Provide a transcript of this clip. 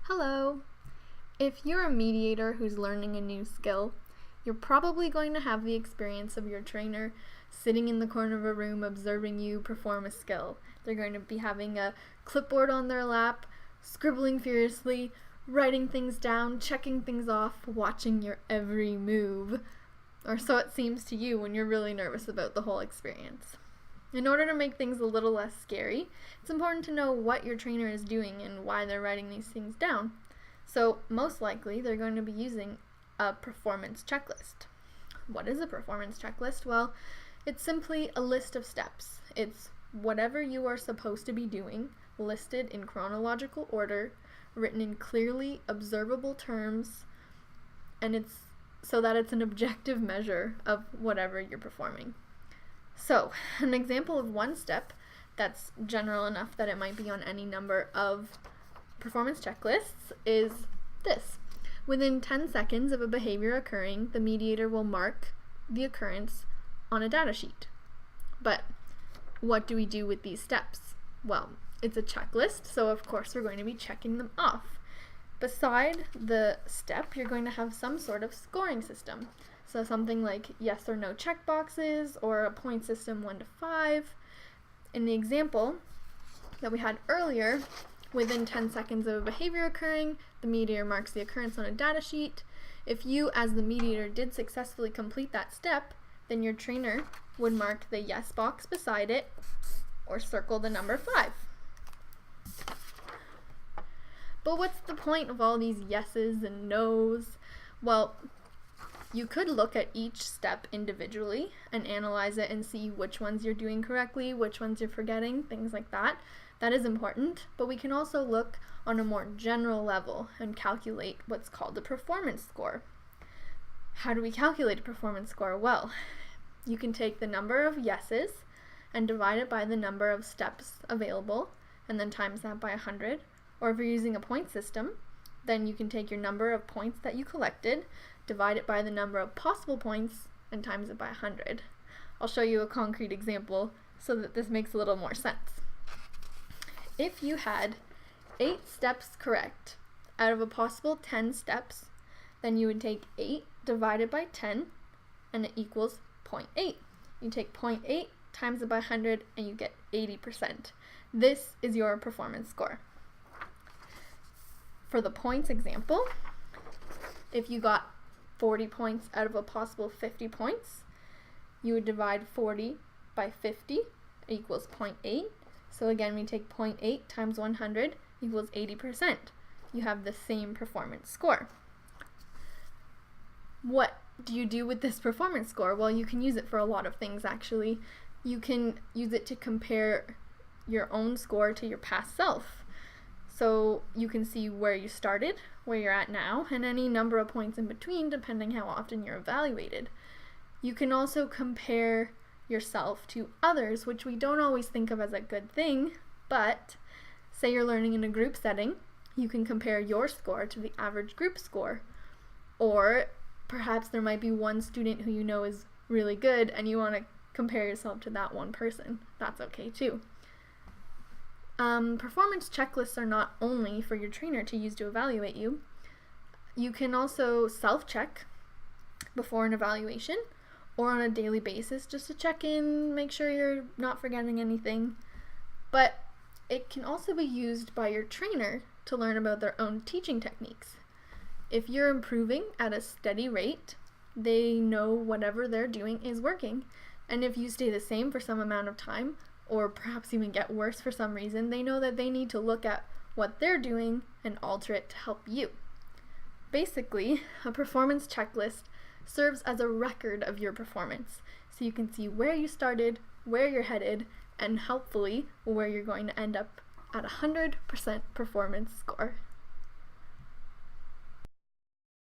Hello! If you're a mediator who's learning a new skill, you're probably going to have the experience of your trainer sitting in the corner of a room observing you perform a skill. They're going to be having a clipboard on their lap, scribbling furiously, writing things down, checking things off, watching your every move. Or so it seems to you when you're really nervous about the whole experience. In order to make things a little less scary, it's important to know what your trainer is doing and why they're writing these things down. So most likely they're going to be using a performance checklist. What is a performance checklist? Well, it's simply a list of steps. It's whatever you are supposed to be doing, listed in chronological order, written in clearly observable terms, and it's so that it's an objective measure of whatever you're performing. So, an example of one step that's general enough that it might be on any number of performance checklists is this. Within 10 seconds of a behavior occurring, the mediator will mark the occurrence on a data sheet. But what do we do with these steps? Well, it's a checklist, so of course we're going to be checking them off. Beside the step, you're going to have some sort of scoring system. So something like yes or no checkboxes, or a point system 1 to 5. In the example that we had earlier, within 10 seconds of a behavior occurring, the mediator marks the occurrence on a data sheet. If you, as the mediator, did successfully complete that step, then your trainer would mark the yes box beside it, or circle the number 5. But what's the point of all these yeses and nos? Well, you could look at each step individually and analyze it and see which ones you're doing correctly, which ones you're forgetting, things like that. That is important, but we can also look on a more general level and calculate what's called a performance score. How do we calculate a performance score? Well, you can take the number of yeses and divide it by the number of steps available and then times that by 100. Or if you're using a point system, then you can take your number of points that you collected, divide it by the number of possible points, and times it by 100. I'll show you a concrete example so that this makes a little more sense. If you had 8 steps correct out of a possible 10 steps, then you would take 8 divided by 10, and it equals 0.8. You take 0.8 times it by 100, and you get 80%. This is your performance score. For the points example, if you got 40 points out of a possible 50 points, you would divide 40 by 50 equals 0.8. So again, we take 0.8 times 100 equals 80%. You have the same performance score. What do you do with this performance score? Well, you can use it for a lot of things actually. You can use it to compare your own score to your past self. So you can see where you started, where you're at now, and any number of points in between depending how often you're evaluated. You can also compare yourself to others, which we don't always think of as a good thing, but say you're learning in a group setting, you can compare your score to the average group score. Or perhaps there might be one student who you know is really good and you want to compare yourself to that one person. That's okay too. Performance checklists are not only for your trainer to use to evaluate you. You can also self-check before an evaluation or on a daily basis just to check in, make sure you're not forgetting anything. But it can also be used by your trainer to learn about their own teaching techniques. If you're improving at a steady rate, they know whatever they're doing is working. And if you stay the same for some amount of time, or perhaps even get worse for some reason, they know that they need to look at what they're doing and alter it to help you. Basically, a performance checklist serves as a record of your performance, so you can see where you started, where you're headed, and hopefully where you're going to end up at 100% performance score.